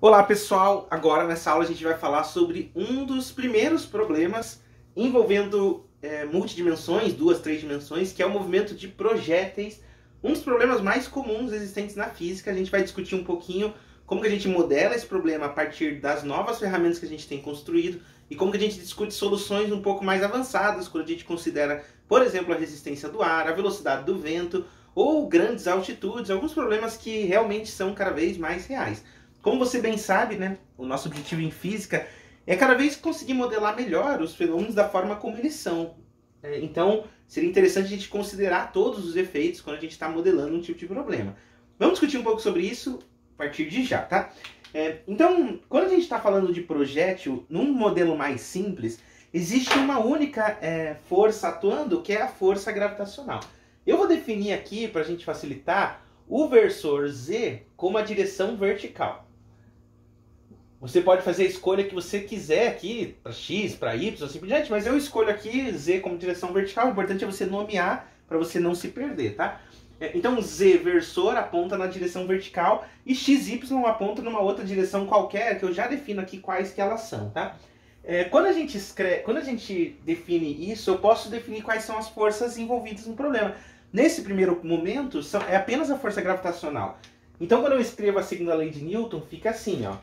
Olá pessoal, agora nessa aula a gente vai falar sobre um dos primeiros problemas envolvendo multidimensões, duas, três dimensões, que é o movimento de projéteis, um dos problemas mais comuns existentes na física. A gente vai discutir um pouquinho como que a gente modela esse problema a partir das novas ferramentas que a gente tem construído e como que a gente discute soluções um pouco mais avançadas quando a gente considera, por exemplo, a resistência do ar, a velocidade do vento ou grandes altitudes, alguns problemas que realmente são cada vez mais reais. Como você bem sabe, né, o nosso objetivo em física é cada vez conseguir modelar melhor os fenômenos da forma como eles são. Então, seria interessante a gente considerar todos os efeitos quando a gente está modelando um tipo de problema. Vamos discutir um pouco sobre isso a partir de já, tá? Então, quando a gente está falando de projétil, num modelo mais simples, existe uma única força atuando, que é a força gravitacional. Eu vou definir aqui, para a gente facilitar, o versor Z como a direção vertical. Você pode fazer a escolha que você quiser aqui, para X, para Y, assim por diante, mas eu escolho aqui Z como direção vertical. O importante é você nomear para você não se perder, tá? Então Z versor aponta na direção vertical e XY aponta numa outra direção qualquer, que eu já defino aqui quais que elas são, tá? Quando a gente define isso, eu posso definir quais são as forças envolvidas no problema. Nesse primeiro momento, é apenas a força gravitacional. Então, quando eu escrevo a segunda lei de Newton, fica assim, ó.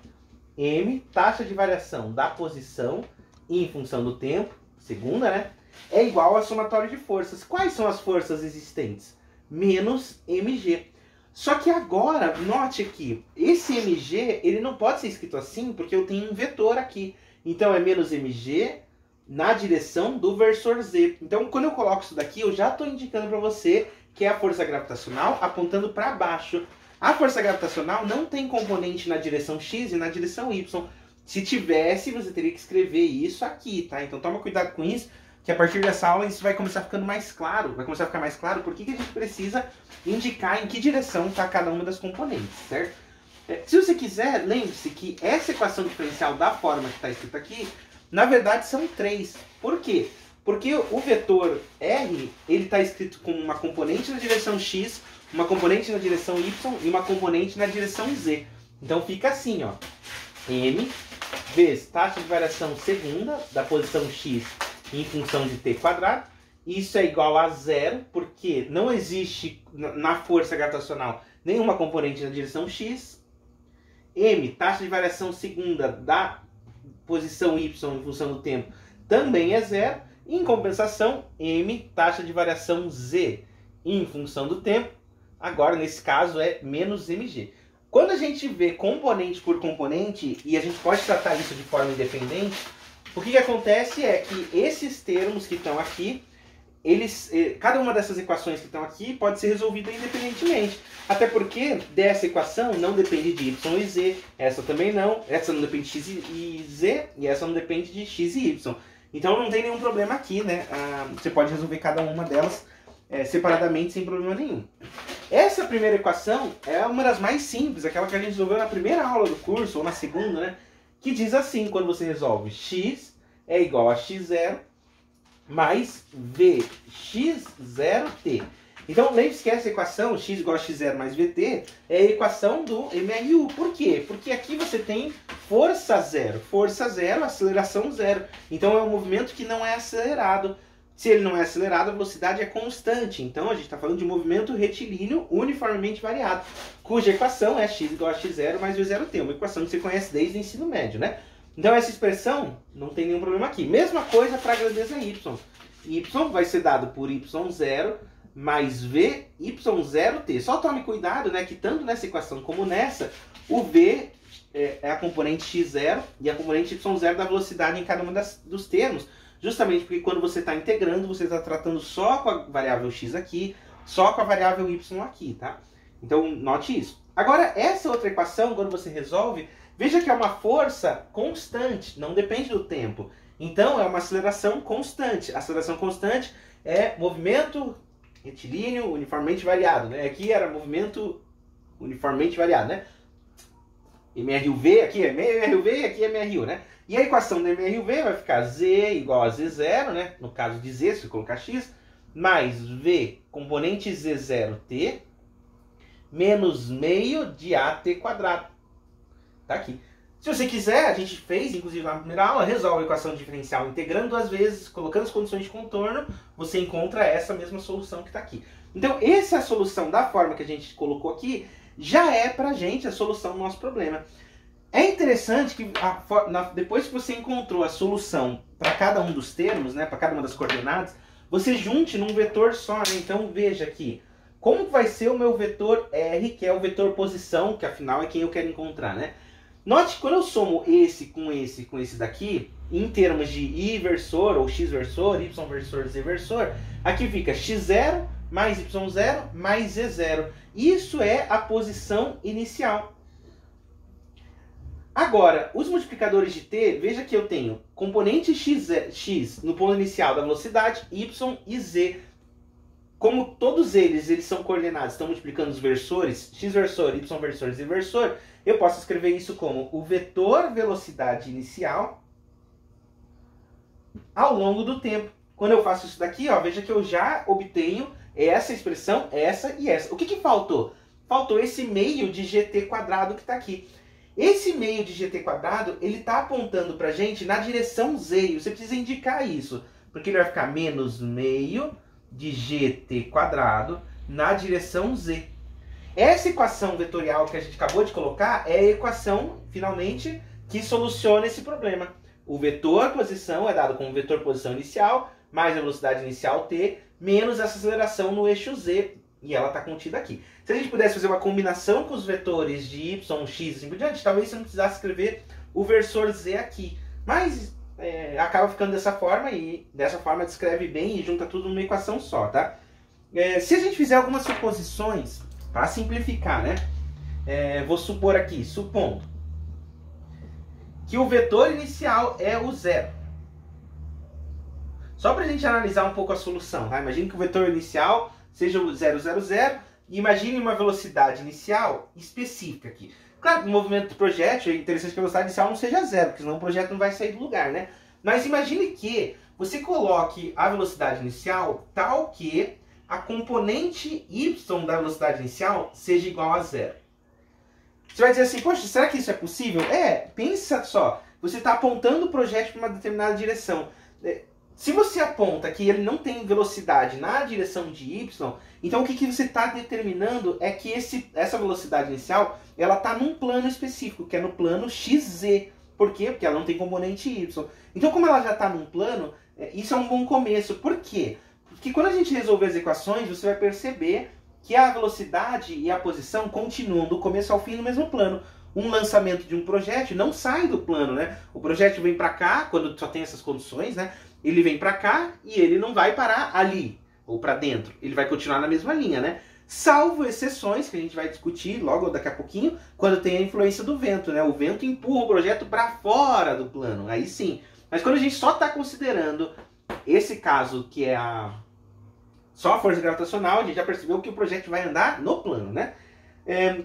M, taxa de variação da posição em função do tempo, segunda, né? É igual ao somatório de forças. Quais são as forças existentes? Menos mg. Só que agora, note aqui, esse mg, ele não pode ser escrito assim, porque eu tenho um vetor aqui. Então, é menos mg na direção do versor z. Então, quando eu coloco isso daqui, eu já estou indicando para você que é a força gravitacional apontando para baixo. A força gravitacional não tem componente na direção x e na direção y. Se tivesse, você teria que escrever isso aqui, tá? Então, toma cuidado com isso, que a partir dessa aula isso vai começar ficando mais claro. Vai começar a ficar mais claro por que a gente precisa indicar em que direção está cada uma das componentes, certo? Se você quiser, lembre-se que essa equação diferencial da forma que está escrita aqui, na verdade são três. Por quê? Porque o vetor R, ele está escrito como uma componente na direção x, uma componente na direção y e uma componente na direção z. Então fica assim, ó. M vezes taxa de variação segunda da posição x em função de t quadrado. Isso é igual a zero, porque não existe na força gravitacional nenhuma componente na direção x. M, taxa de variação segunda da posição y em função do tempo, também é zero. Em compensação, m, taxa de variação z em função do tempo, agora nesse caso é menos mg. Quando a gente vê componente por componente, e a gente pode tratar isso de forma independente, o que acontece é que esses termos que estão aqui, cada uma dessas equações que estão aqui pode ser resolvida independentemente. Até porque dessa equação não depende de y e z, essa também não, essa não depende de x e z, e essa não depende de x e y. Então não tem nenhum problema aqui, né? Você pode resolver cada uma delas separadamente sem problema nenhum. Essa primeira equação é uma das mais simples, aquela que a gente resolveu na primeira aula do curso, ou na segunda, né? Que diz assim, quando você resolve: x é igual a x0 mais vx0t. Então, lembre-se que essa equação, x igual a x0 mais vt, é a equação do MRU. Por quê? Porque aqui você tem força zero, aceleração zero. Então, é um movimento que não é acelerado. Se ele não é acelerado, a velocidade é constante. Então, a gente está falando de movimento retilíneo uniformemente variado, cuja equação é x igual a x0 mais v0t, uma equação que você conhece desde o ensino médio, né? Então, essa expressão não tem nenhum problema aqui. Mesma coisa para a grandeza y. Y vai ser dado por y0 mais vy0t. Só tome cuidado, né, que tanto nessa equação como nessa, o v é a componente x0 e a componente y0 da velocidade em cada um dos termos. Justamente porque quando você está integrando, você está tratando só com a variável x aqui, só com a variável y aqui, tá? Então, note isso. Agora, essa outra equação, quando você resolve, veja que é uma força constante, não depende do tempo. Então, é uma aceleração constante. A aceleração constante é movimento retilíneo uniformemente variado, né? Aqui era movimento uniformemente variado, né? MRUV, aqui é MRUV, aqui é MRU, né? E a equação do MRUV vai ficar z igual a z0, né? No caso de z, se eu colocar x, mais v componente z0t menos meio de at quadrado. Tá aqui. Se você quiser, a gente fez, inclusive na primeira aula, resolve a equação diferencial integrando duas vezes, colocando as condições de contorno, você encontra essa mesma solução que está aqui. Então, essa é a solução da forma que a gente colocou aqui, já é pra gente a solução do nosso problema. É interessante que depois que você encontrou a solução para cada um dos termos, né, para cada uma das coordenadas, você junte num vetor só. Né? Então, veja aqui, como vai ser o meu vetor R, que é o vetor posição, que afinal é quem eu quero encontrar, né? Note que quando eu somo esse com esse daqui, em termos de I versor, ou X versor, Y versor, Z versor, aqui fica X0 mais Y0 mais Z0. Isso é a posição inicial. Agora, os multiplicadores de t, veja que eu tenho componente x no ponto inicial da velocidade, y e z. Como todos eles são coordenados, estão multiplicando os versores, x versor, y versor, z versor, eu posso escrever isso como o vetor velocidade inicial ao longo do tempo. Quando eu faço isso daqui, ó, veja que eu já obtenho essa expressão, essa e essa. O que faltou? Faltou esse meio de gt quadrado que está aqui. Esse meio de gt quadrado, ele está apontando para a gente na direção z. E você precisa indicar isso, porque ele vai ficar menos meio de gt quadrado na direção z. Essa equação vetorial que a gente acabou de colocar é a equação, finalmente, que soluciona esse problema. O vetor posição é dado como vetor posição inicial, mais a velocidade inicial t, menos essa aceleração no eixo z. E ela está contida aqui. Se a gente pudesse fazer uma combinação com os vetores de y, x e assim por diante, talvez você não precisasse escrever o versor z aqui. Mas acaba ficando dessa forma e dessa forma descreve bem e junta tudo numa equação só, tá? Se a gente fizer algumas suposições, para simplificar, né? Vou supor aqui, supondo que o vetor inicial é o zero. Só para a gente analisar um pouco a solução, tá? Imagine que o vetor inicial seja o 0, 0, 0, e imagine uma velocidade inicial específica aqui. Claro que no movimento do projétil é interessante que a velocidade inicial não seja zero, porque senão o projeto não vai sair do lugar, né? Mas imagine que você coloque a velocidade inicial tal que a componente y da velocidade inicial seja igual a zero. Você vai dizer assim, poxa, será que isso é possível? Pensa só, você está apontando o projétil para uma determinada direção. Se você aponta que ele não tem velocidade na direção de y, então o que você está determinando é que essa velocidade inicial ela está num plano específico, que é no plano xz. Por quê? Porque ela não tem componente y. Então, como ela já está num plano, isso é um bom começo. Por quê? Porque quando a gente resolver as equações, você vai perceber que a velocidade e a posição continuam do começo ao fim no mesmo plano. Um lançamento de um projétil não sai do plano, né? O projétil vem para cá, quando só tem essas condições, né? Ele vem para cá e ele não vai parar ali, ou para dentro. Ele vai continuar na mesma linha, né? Salvo exceções, que a gente vai discutir logo daqui a pouquinho, quando tem a influência do vento, né? O vento empurra o projeto para fora do plano, aí sim. Mas quando a gente só está considerando esse caso, que é só a força gravitacional, a gente já percebeu que o projeto vai andar no plano, né?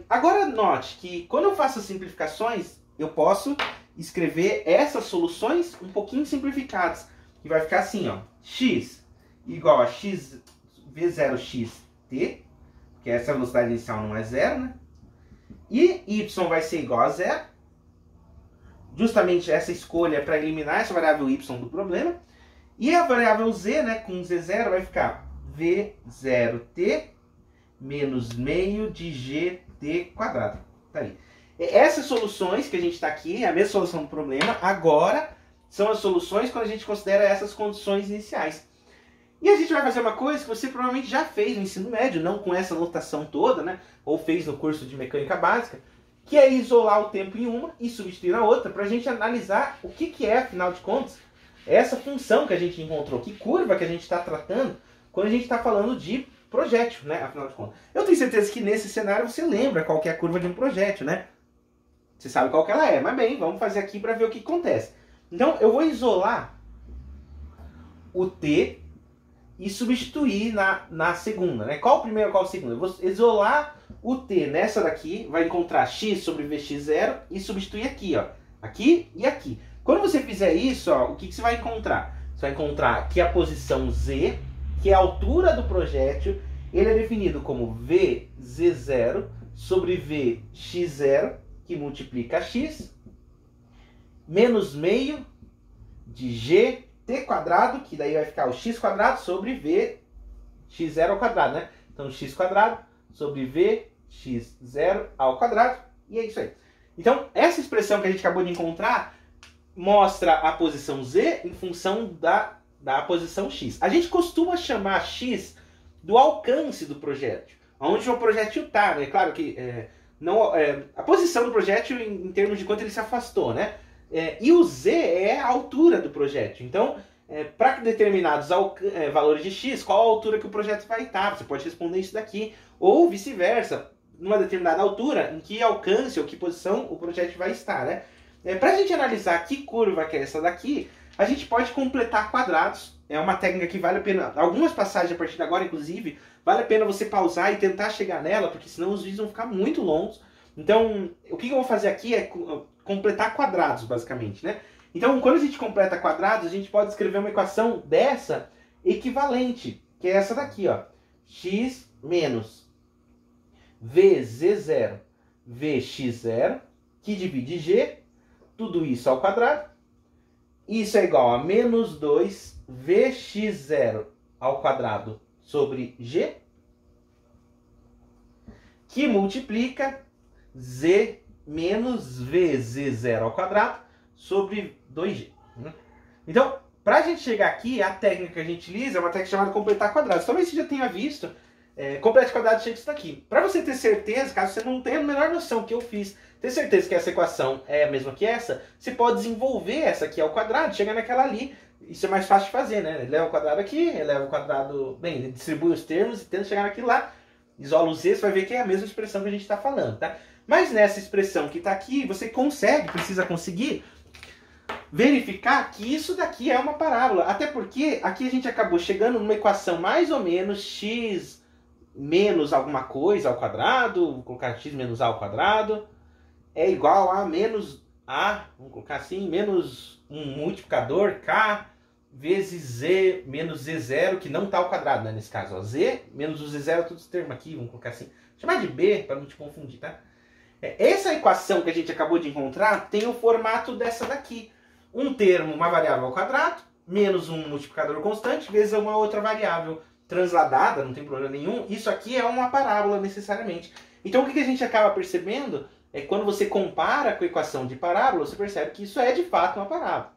Agora note que quando eu faço as simplificações, eu posso escrever essas soluções um pouquinho simplificadas. E vai ficar assim, ó, x igual a x v0xt, que essa velocidade inicial não é zero, né? E y vai ser igual a zero. Justamente essa escolha é para eliminar essa variável y do problema. E a variável z, né, com z0 vai ficar v0t menos meio de gt quadrado. Tá aí. Essas soluções que a gente está aqui, é a mesma solução do problema, agora são as soluções quando a gente considera essas condições iniciais. E a gente vai fazer uma coisa que você provavelmente já fez no ensino médio, não com essa notação toda, né? Ou fez no curso de mecânica básica, que é isolar o tempo em uma e substituir na outra, para a gente analisar o que é, afinal de contas, essa função que a gente encontrou, que curva que a gente está tratando quando a gente está falando de projétil, né? Afinal de contas. Eu tenho certeza que nesse cenário você lembra qual que é a curva de um projétil, né? Você sabe qual que ela é, mas bem, vamos fazer aqui para ver o que acontece. Então, eu vou isolar o t e substituir na segunda, né? Qual o primeiro e qual o segundo? Eu vou isolar o t nessa daqui, vai encontrar x sobre vx0 e substituir aqui, ó. Aqui e aqui. Quando você fizer isso, ó, o que você vai encontrar? Você vai encontrar que a posição z, que é a altura do projétil, ele é definido como vz0 sobre vx0 que multiplica x, menos meio de gt², que daí vai ficar o x² sobre v x0 ao quadrado, né? Então, x² sobre v x0 ao quadrado, e é isso aí. Então, essa expressão que a gente acabou de encontrar mostra a posição z em função da posição x. A gente costuma chamar x do alcance do projétil, onde o projétil está, né? Claro que a posição do projétil em termos de quanto ele se afastou, né? E o z é a altura do projétil. Então, para determinados valores de x, qual a altura que o projétil vai estar? Você pode responder isso daqui. Ou vice-versa, numa determinada altura, em que alcance ou que posição o projétil vai estar, né? Para a gente analisar que curva que é essa daqui, a gente pode completar quadrados. É uma técnica que vale a pena, algumas passagens a partir de agora, inclusive, vale a pena você pausar e tentar chegar nela, porque senão os vídeos vão ficar muito longos. Então, o que eu vou fazer aqui é completar quadrados, basicamente, né? Então, quando a gente completa quadrados, a gente pode escrever uma equação dessa equivalente, que é essa daqui, ó. X menos VZ0 VX0, que divide G, tudo isso ao quadrado. Isso é igual a menos 2 VX0 ao quadrado sobre G, que multiplica Z menos VZ0 ao quadrado sobre 2G. Então, para a gente chegar aqui, a técnica que a gente utiliza é uma técnica chamada completar quadrados. Talvez você já tenha visto, complete quadrados chega isso daqui. Para você ter certeza, caso você não tenha a menor noção que eu fiz, ter certeza que essa equação é a mesma que essa, você pode desenvolver essa aqui ao quadrado, chegar naquela ali. Isso é mais fácil de fazer, né? Ele leva o quadrado aqui, eleva o quadrado... Bem, ele distribui os termos e tenta chegar naquilo lá. Isola o z, você vai ver que é a mesma expressão que a gente está falando, tá? Mas nessa expressão que está aqui, você precisa conseguir verificar que isso daqui é uma parábola. Até porque aqui a gente acabou chegando numa equação mais ou menos x menos alguma coisa ao quadrado, vou colocar x menos a ao quadrado, é igual a menos a, vamos colocar assim, menos um multiplicador k vezes z menos z0, que não está ao quadrado, né, nesse caso. Ó, z menos o z0, todos os termos aqui, vamos colocar assim. Chamar de b, para não te confundir, tá? Essa equação que a gente acabou de encontrar tem o formato dessa daqui. Um termo, uma variável ao quadrado, menos um multiplicador constante, vezes uma outra variável transladada, não tem problema nenhum. Isso aqui é uma parábola necessariamente. Então o que a gente acaba percebendo é que quando você compara com a equação de parábola, você percebe que isso é de fato uma parábola.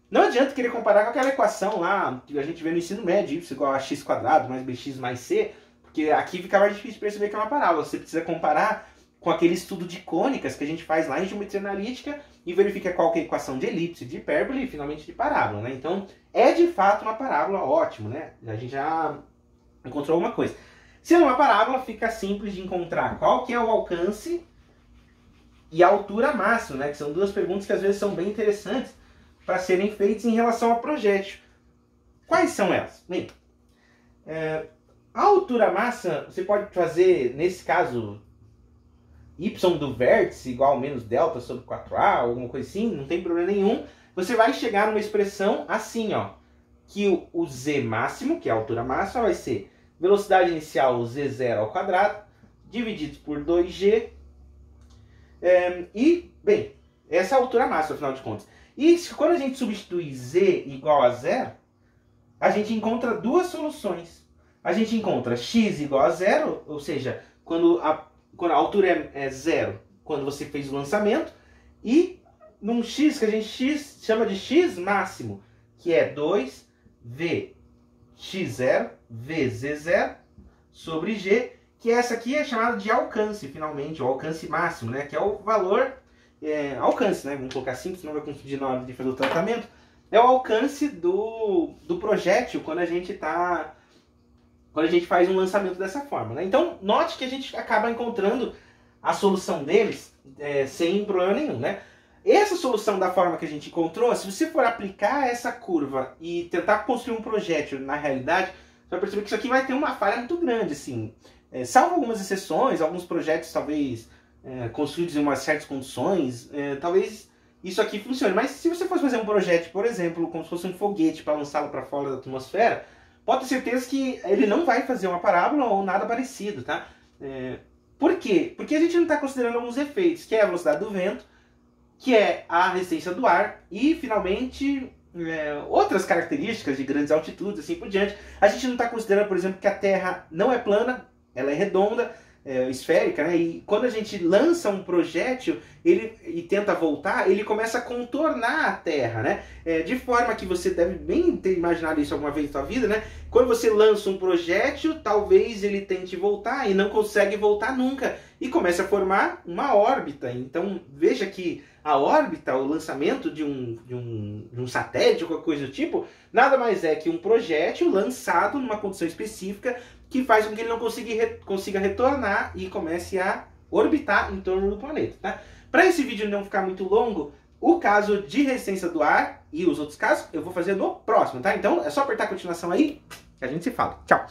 Não adianta querer comparar com aquela equação lá que a gente vê no ensino médio, y igual a x² mais bx mais c, porque aqui fica mais difícil perceber que é uma parábola. Você precisa comparar com aquele estudo de cônicas que a gente faz lá em geometria analítica e verifica qual que é a equação de elipse, de hipérbole e finalmente de parábola, né? Então, é de fato uma parábola, ótimo, né? A gente já encontrou alguma coisa. Se é uma parábola, fica simples de encontrar qual que é o alcance e a altura máxima, né? Que são duas perguntas que às vezes são bem interessantes para serem feitas em relação ao projétil. Quais são elas? Bem, a altura máxima, você pode fazer, nesse caso, y do vértice igual a menos delta sobre 4a, alguma coisa assim, não tem problema nenhum. Você vai chegar numa expressão assim, ó, que o z máximo, que é a altura máxima, vai ser velocidade inicial z0 ao quadrado, dividido por 2g, e, bem, essa é a altura máxima, afinal de contas. E quando a gente substitui z igual a zero, a gente encontra duas soluções. A gente encontra x igual a zero, ou seja, quando a altura é zero, quando você fez o lançamento, e num x que a gente chama de x máximo, que é 2v x0 vz0 sobre g, que essa aqui é chamada de alcance, finalmente, o alcance máximo, né? Que é o valor, alcance, né? Vamos colocar assim, senão vai confundir na hora de fazer o tratamento. É o alcance do projétil quando a gente faz um lançamento dessa forma, né? Então, note que a gente acaba encontrando a solução deles sem problema nenhum, né? Essa solução da forma que a gente encontrou, se você for aplicar essa curva e tentar construir um projétil na realidade, você vai perceber que isso aqui vai ter uma falha muito grande, assim. Salvo algumas exceções, alguns projetos talvez construídos em umas certas condições, talvez isso aqui funcione. Mas se você fosse fazer um projeto, por exemplo, como se fosse um foguete para lançá-lo para fora da atmosfera, pode ter certeza que ele não vai fazer uma parábola ou nada parecido, tá? Por quê? Porque a gente não está considerando alguns efeitos, que é a velocidade do vento, que é a resistência do ar e, finalmente, outras características de grandes altitudes, assim por diante. A gente não está considerando, por exemplo, que a Terra não é plana, ela é redonda, esférica, né? E quando a gente lança um projétil e tenta voltar, ele começa a contornar a Terra, né? De forma que você deve bem ter imaginado isso alguma vez na sua vida, né? Quando você lança um projétil, talvez ele tente voltar e não consegue voltar nunca. E começa a formar uma órbita. Então veja que a órbita, o lançamento de um satélite ou qualquer coisa do tipo, nada mais é que um projétil lançado numa condição específica que faz com que ele não consiga retornar e comece a orbitar em torno do planeta, tá? Para esse vídeo não ficar muito longo, o caso de resistência do ar e os outros casos eu vou fazer no próximo, tá? Então é só apertar a continuação aí que a gente se fala. Tchau!